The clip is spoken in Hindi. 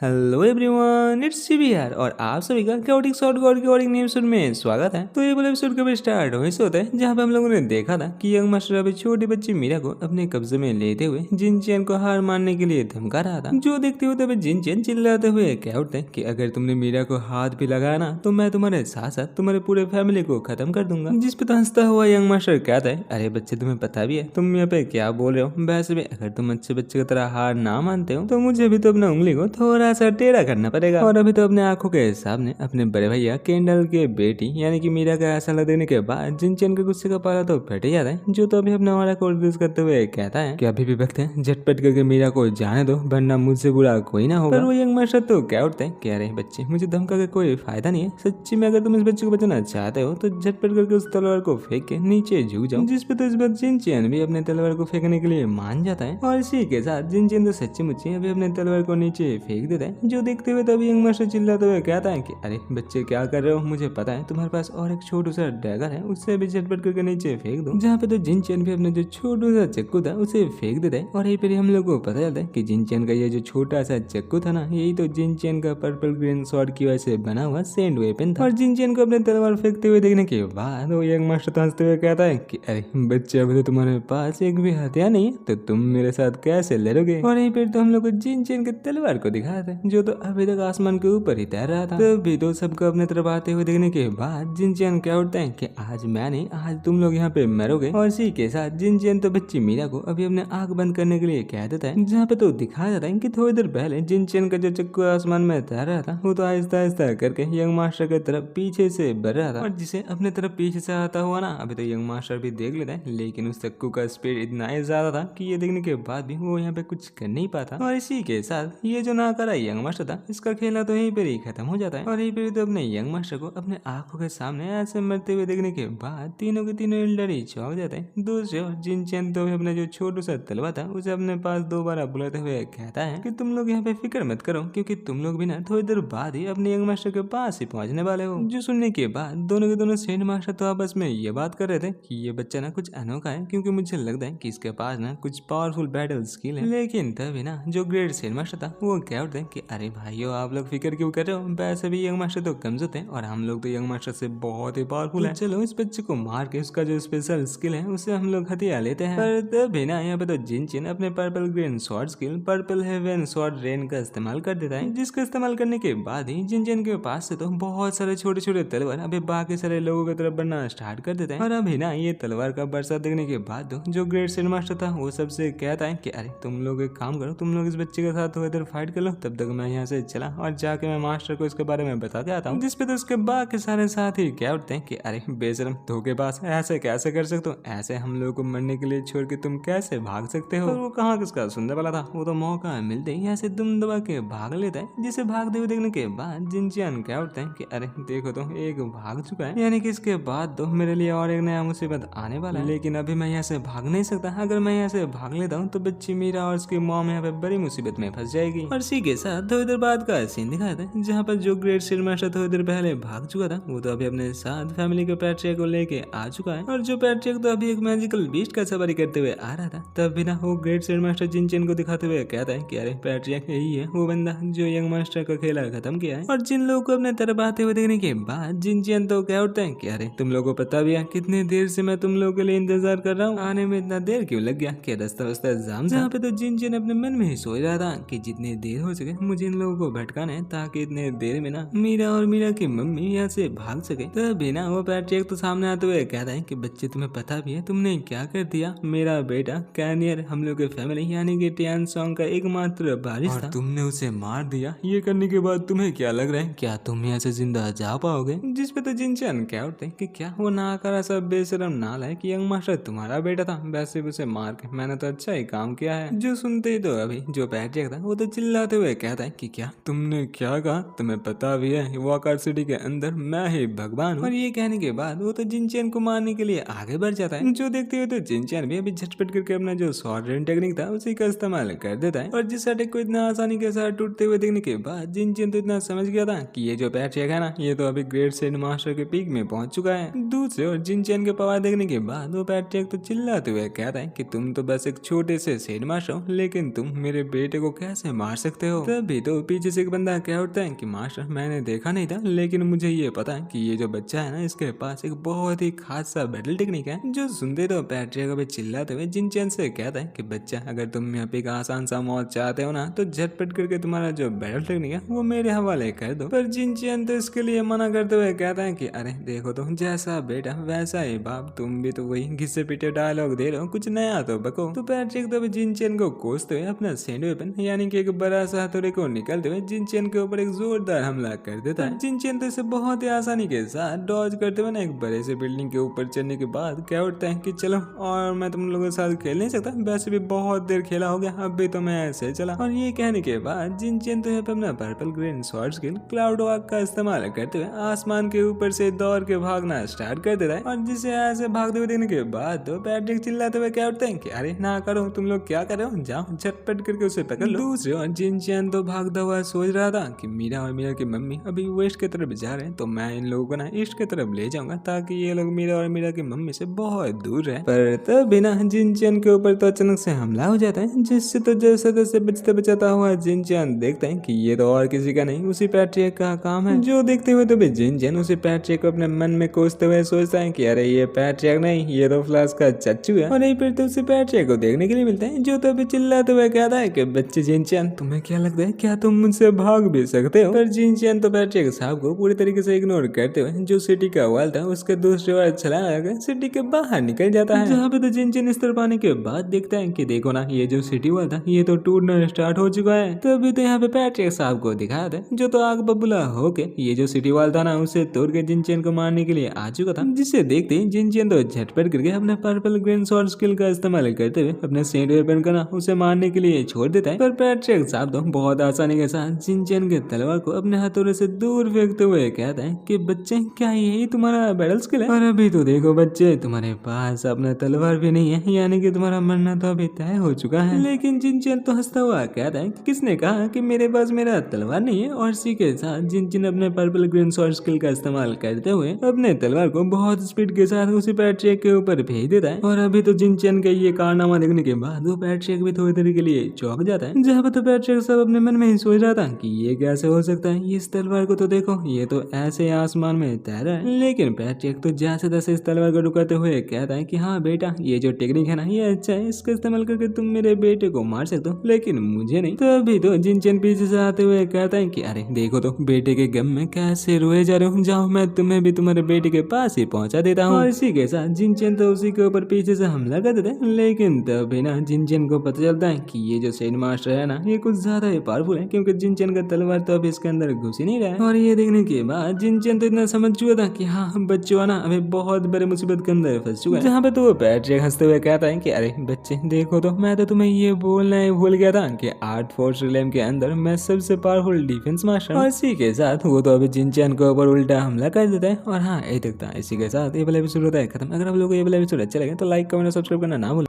हेलो एवरीवन, इट्स सीबी यार और आप सभी का क्योटिक शॉर्ट गॉड के और एक नए एपिसोड में स्वागत है। तो ये वाला एपिसोड कब स्टार्ट वहीं से होता है जहाँ पे हम लोगों ने देखा था कि यंग मास्टर अभी छोटी बच्ची मीरा को अपने कब्जे में लेते हुए जिन चैन को हार मारने के लिए धमका रहा था। जो देखते हुए तभी जिन चैन चिल्लाते हुए कह उठते कि अगर तुमने मीरा को हाथ भी लगाया ना तो मैं तुम्हारे साथ साथ तुम्हारे पूरे फैमिली को खत्म कर दूंगा। जिस पे तो हंसता हुआ यंग मास्टर कहता है, अरे बच्चे तुम्हें पता भी है तुम यहाँ पे क्या बोल रहे हो। वैसे भी अगर तुम अच्छे बच्चे की तरह हार ना मानते हो तो मुझे भी तो अपना उंगली को थोड़ा सा टेढ़ा करना पड़ेगा। और अभी तो अपने आंखों के सामने अपने बड़े भैया केंडल के बेटी यानी कि मीरा का ऐसा देने के बाद जिनचैन के गुस्से का पारा तो फट ही जाता है। जो तो अभी अपना वाला को रिलीज करते हुए कहता है कि अभी भी वक्त है, झटपट करके मीरा को जाने दो वरना मुझसे बुरा कोई ना होगा। पर वो यंग मास्टर तो क्या उठते हैं, कह रहे बच्चे मुझे धमका के कोई फायदा नहीं है। सच्ची में अगर तुम इस बच्चे को बचाना चाहते हो तो झटपट करके उस तलवार को फेंक के नीचे झुक जाओ। जिस पे तो इस बार जिनचैन भी अपने तलवार को फेंकने के लिए मान जाता है और इसी के साथ जिनचैन तो सच्ची मुच्ची अभी अपने तलवार को नीचे फेंक देता है। जो देखते हुए तभी यंग मास्टर चिल्लाते हुए कहता है कि अरे बच्चे क्या कर रहे हो, मुझे पता है तुम्हारे पास और एक छोटू सा डैगर है, उससे भी झटपट करके नीचे फेंक दो। जहाँ पे तो जिनचैन भी अपने जो छोटू सा चक्कू था उसे फेंक देता है। और यही पर हम लोग को पता चलता है कि जिनचैन का ये जो छोटा सा चक्कू था ना, यही तो जिनचैन का पर्पल ग्रीन स्वॉर्ड की वजह से बना हुआ सेंड वेपन था। और जिनचैन को अपने तलवार फेंकते हुए देखने के बाद वो यंग मास्टर तो हंसते हुए कहता है कि अरे बच्चे अभी तो तुम्हारे पास एक भी हथियार नहीं है तो तुम मेरे साथ कैसे लड़ोगे। और यहीं पर तो हम लोग को जिनचैन के तलवार को दिखाते हैं जो तो अभी तक आसमान के ऊपर ही तैर रहा था। तभी तो सबको अपने तरफ आते हुए देखने के बाद जिनचैन क्या उठता है कि आज मैं नहीं, आज तुम लोग यहाँ पे मरोगे। और इसी के साथ जिनचैन तो बच्ची मीरा को अभी अपने आंख बंद करने के लिए कह देता है। जहाँ पे तो दिखाया जाता है कि थोड़ी देर पहले जिनचैन का जो चक्कू आसमान में तैर रहा था वो तो आहिस्ता आहिस्ता करके यंग मास्टर की तरफ पीछे से बढ़ रहा था। और जिसे अपने तरफ पीछे से आता हुआ ना अभी तो यंग मास्टर भी देख लेता है, लेकिन उस चक्कू का स्पीड इतना ही ज्यादा था कि ये देखने के बाद भी वो यहाँ पे कुछ कर नहीं पाता। और इसी के साथ ये जो नाकारा यंग मास्टर था इसका खेलना तो यहीं पर ही खत्म हो जाता है। और यहीं पर तो अपने यंग मास्टर को अपने आंखों के सामने ऐसे मरते हुए देखने के बाद तीनों के तीनों एल्डर ही चौंक जाते हैं। दूसरे और जिनचैन तो अपने जो छोटू सा तलवा था उसे अपने पास दोबारा बुलाते हुए कहता है कि तुम लोग यहाँ पे फिक्र मत करो क्योंकि तुम लोग भी ना थोड़ी देर बाद ही अपने यंग मास्टर के पास ही पहुंचने वाले हो। जो सुनने के बाद दोनों के दोनों सेंड मास्टर तो आपस में ये बात कर रहे थे कि ये बच्चा ना कुछ अनोखा है क्योंकि मुझे लगता है कि इसके पास ना कुछ पावरफुल बैटल स्किल है। लेकिन तभी ना जो ग्रेट सेंड मास्टर था वो क्या उठते हैं कि अरे भाइयों आप लोग फिक्र क्यों कर रहे हो, वैसे भी यंग मास्टर तो कमजोर थे और हम लोग तो यंग मास्टर से बहुत ही पावरफुल है। चलो इस बच्चे को मार के उसका जो स्पेशल स्किल है उसे हम लोग हथियार लेते हैं। पर तभी ना यहाँ पे तो जिनचैन अपने purple green sword skill purple heaven sword rain का इस्तेमाल कर देता है। जिसका इस्तेमाल करने के बाद ही जिनचैन के पास से तो बहुत सारे छोटे छोटे तलवार अभी बाकी सारे लोगों की तरफ बढ़ना स्टार्ट कर देता है। और अभी ना ये तलवार का बरसात देखने के बाद जो ग्रेट सेंड मास्टर था वो सबसे कहता है कि अरे तुम लोग एक काम करो, तुम लोग इस बच्चे के साथ इधर फाइट कर लो, तब तक मैं यहाँ से चला और जाके मैं मास्टर को इसके बारे में बता के आता हूँ। जिसपे तो उसके बाकी सारे साथी क्या उठते हैं कि अरे बेशरम धोखेबाज, ऐसे कैसे कर सकते हो, ऐसे हम लोग को मरने के लिए छोड़ के तुम कैसे भाग सकते हो। पर वो कहाँ किसका सुनने वाला था, वो तो मौका मिलते ही ऐसे दुम दबा के भाग लेता है। जिसे भागते हुए देखने के बाद जिनचैन क्या उठते हैं कि अरे देखो तो एक भाग चुका है, यानी कि इसके बाद तो मेरे लिए और एक नया मुसीबत आने वाला है। लेकिन अभी मैं यहाँ से भाग नहीं सकता, अगर मैं यहाँ से भाग लेता हूँ तो बच्ची मीरा और उसकी मॉम यहाँ पे बड़ी मुसीबत में फंस जाएगी। और इसी के साथ थोड़ी देर बाद का सीन दिखाया था जहाँ पर जो ग्रेट सेंड मास्टर थोड़ी देर पहले भाग चुका था वो तो अभी अपने साथ फैमिली के पैट्रियक को लेके आ चुका है। और जो पैट्रियक तो अभी एक मैजिकल बीस्ट का सवारी करते हुए आ रहा था, तब भी ना वो ग्रेट सेंड मास्टर जिनचैन को दिखाते हुए कहता है कि अरे पैट्रियक यही है वो बंदा जो यंग मास्टर का खेला खत्म किया है। और जिन लोगों को अपने तरफ आते हुए देखने के बाद जिनचैन तो क्या उठता है कि अरे तुम लोगों को पता भी है कितनी देर से मैं तुम लोगों के लिए इंतजार कर रहा हूँ, आने में इतना देर क्यों लग गया, क्या रास्ता वास्ता जाम। जहाँ पे तो जिनचैन अपने मन में ही सोच रहा था कि जितनी देर हो सके मुझे इन लोगों को भटकाना है ताकि इतने देर में ना मीरा और मीरा की मम्मी यहाँ से भाग सके। तभी ना वो पैट्रियक तो सामने आते हुए कहता है कि बच्चे तुम्हें पता भी है तुमने क्या कर दिया, मेरा बेटा कैनियर हम लोग के फैमिली यानी कि टियान सॉन्ग का एकमात्र वारिस था, तुमने उसे मार दिया। ये करने के बाद तुम्हें क्या लग रहा है, क्या तुम यहाँ से जिंदा जा पाओगे। जिस पे तो जिनचैन क्या उठते कि क्या वो नाकारा सा बेशरम नाल है कि यंग मास्टर तुम्हारा बेटा था, वैसे भी उसे मार के मैंने तो अच्छा ही काम किया है। जो सुनते ही तो अभी जो पैट्रियक था वो तो चिल्लाते हुए कहता है कि क्या तुमने क्या कहा, तुम्हें पता भी है वॉकर सिटी के अंदर मैं ही भगवान हूँ। और ये कहने के बाद वो तो जिनचैन को मारने के लिए आगे बढ़ जाता है। जो देखते हुए तो जिनचैन भी अभी झटपट करके अपना जो शॉर्ट रेंज टेक्निक था उसी का इस्तेमाल कर देता है। और जिस अटैक को इतना आसानी के साथ टूटते हुए देखने के बाद जिनचैन तो इतना समझ गया था कि ये जो पैट्रियक है ना ये तो अभी ग्रेट सेंड मास्टर के पीक में पहुंच चुका है। दूसरे और जिनचैन के पावर देखने के बाद वो पैट्रियक तो चिल्लाते हुए कहता है कि तुम तो बस एक छोटे से सेंड मास्टर हो, लेकिन तुम मेरे बेटे को कैसे मार सकते हो। तभी तो पीछे से एक बंदा कह उठता है कि मास्टर मैंने देखा नहीं था, लेकिन मुझे ये पता है कि ये जो बच्चा है ना इसके पास एक बहुत ही खास सा बैटल टेक्निक है। जो सुनते तो पैट्रिक अभी चिल्लाते हुए जिनचैन से कहता है कि बच्चा अगर तुम यहाँ पे एक आसान सा मौत चाहते हो ना तो झटपट करके तुम्हारा जो बैटल टेक्निक है वो मेरे हवाले कर दो। पर जिनचैन तो इसके लिए मना करते हुए कहता है कि अरे देखो तो जैसा बेटा वैसा ही बाप, तुम भी तो वही घिसे पीटे डायलॉग दे रहे हो, कुछ नया तो बको। तो पैट्रिक तो जिनचैन को कोसते हुए अपना सैंड वेपन यानी कि एक बड़ा सा हथौड़े को निकलते हुए जिनचैन के ऊपर एक जोरदार हमला कर देता है। जिनचैन तो इसे बहुत ही आसानी के साथ डॉज करते हुए ना एक बड़े से बिल्डिंग के ऊपर चढ़ने के बाद क्या उठता है कि चलो और मैं तुम लोगों के साथ खेल नहीं सकता, वैसे भी बहुत देर खेला हो गया, अब भी तो मैं ऐसे चला। और ये कहने के बाद जिनचैन तो यहाँ पे अपना purple green sword skill cloud walk का इस्तेमाल करते हुए आसमान के ऊपर से दौड़ के भागना स्टार्ट कर देता है। और जिसे ऐसे भागते हुए देखने के बाद तो पैट्रिक चिल्लाते हुए क्या उठते हैं कि अरे ना करो, तुम लोग क्या कर रहे हो, जाओ झटपट करके उसे पकड़ लो। दूसरी ओर जिनचैन तो भागता हुआ सोच रहा था कि मीरा और मीरा की मम्मी अभी वेस्ट की तरफ जा रहे हैं, तो मैं इन लोगों को ना ईस्ट की तरफ ले जाऊंगा ताकि ये लोग मीरा और मीरा की मम्मी से बहुत दूर रहे। पर तभी ना जिनचैन के ऊपर तो अचानक से हमला हो जाता है, जिससे तो जैसे तैसे बचते बचाता हुआ जिनचैन देखता है कि ये तो और किसी का नहीं उसी पैट्रिक का काम है। जो देखते हुए तो जिनचैन उसी पैट्रिक को अपने मन में कोसते हुए सोचता है कि अरे ये पैट्रिक नहीं, ये तो फ्लास का चच्चू है। और यही फिर तो उसी पैट्रिक को देखने के लिए मिलता है, जो तो अभी चिल्लाते हुए कहता है कि बच्चे जिनचैन तुम्हें क्या लगता है, क्या तुम मुझसे भाग भी सकते हो। पर जिनचैन तो पैट्रिक साहब को पूरी तरीके से इग्नोर करते हुए जो सिटी का वाल था उसके दूसरी ओर छलांग लगाकर सिटी के बाहर निकल जाता है। जहाँ पे तो जिनचैन इस तरफ आने के बाद देखता है कि देखो ना ये जो सिटी वाल था ये तो टूटना स्टार्ट हो चुका है। तभी तो यहाँ पे पैट्रिक साहब को दिखाया था जो तो आग बबूला होके ये जो सिटी वाल था ना उसे तोड़ के जिनचैन को मारने के लिए आ चुका था। जिसे देखते ही जिनचैन तो झटपट करके अपने पर्पल ग्रीन स्वॉर्ड स्किल का इस्तेमाल करते हुए अपने सेंट वेपन का ना उसे मारने के लिए छोड़ देता है। पर पैट्रिक साहब तो बहुत आसानी के साथ जिनचैन के तलवार को अपने हथौड़े से दूर फेंकते हुए कहता है कि बच्चे क्या यही तुम्हारा बैटल स्किल है। और अभी तो देखो बच्चे तुम्हारे पास अपना तलवार भी नहीं है, यानी कि तुम्हारा मरना तो अभी तय हो चुका है। लेकिन जिनचैन तो हंसता हुआ कहता है कि किसने कहा कि मेरे पास मेरा तलवार नहीं है। और इसी के साथ जिनचैन अपने पर्पल ग्रीन स्वॉर्ड स्किल का इस्तेमाल करते हुए अपने तलवार को बहुत स्पीड के साथ उसी पैट्रिक के ऊपर भेज देता है। और अभी तो जिनचैन का ये कारनामा देखने के बाद वो पैट्रिक भी थोड़ी देर के लिए चौंक जाता है। जहाँ पर तो पैट्रिक सब अपने मन में ही सोच रहा था कि ये कैसे हो सकता है, इस तलवार को तो देखो ये तो ऐसे आसमान में तैर रहा है। लेकिन पैट्रिक तो जैसे तैसे इस तलवार को रुकाते हुए कहता है कि हाँ बेटा ये जो टेक्निक है ना ये अच्छा है, इसका इस्तेमाल करके तुम मेरे बेटे को मार सकते हो, लेकिन मुझे नहीं। तो अभी तो जिनचैन पीछे से आते हुए कहता है कि अरे देखो तो बेटे के गम में कैसे रोए जा रहे हो, जाओ मैं तुम्हें भी तुम्हारे बेटे के पास ही पहुंचा देता हूँ। और इसी के साथ जिनचैन तो उसी के ऊपर पीछे से हमला कर देता है। लेकिन तभी ना जिनचैन को पता चलता है कि ये जो सेंट मास्टर है ना ये कुछ ज्यादा ही पावरफुल है, क्योंकि जिनचैन का तलवार तो अभी इसके अंदर घुस ही नहीं रहा है। और ये देखने के बाद जिनचैन तो इतना समझ चुका था कि हाँ बच्चों ना अभी बहुत बड़े मुसीबत के अंदर फंस चुका है। जहाँ पे तो वो पैट्रिक हंसते हुए कहता है कि अरे बच्चे देखो तो मैं तो तुम्हें ये बोलना ही भूल गया था कि आर्ट फोर्स रिलेम के अंदर मैं सबसे पावरफुल डिफेंस मास्टर। और इसी के साथ वो तो अभी जिनचैन के ऊपर उल्टा हमला कर देता है। और हाँ यही तक था, इसी के साथ ये वाला एपिसोड होता है खत्म। अगर आप लोगों को ये वाला एपिसोड अच्छा लगे तो लाइक कमेंट और सब्सक्राइब करना ना भूलें।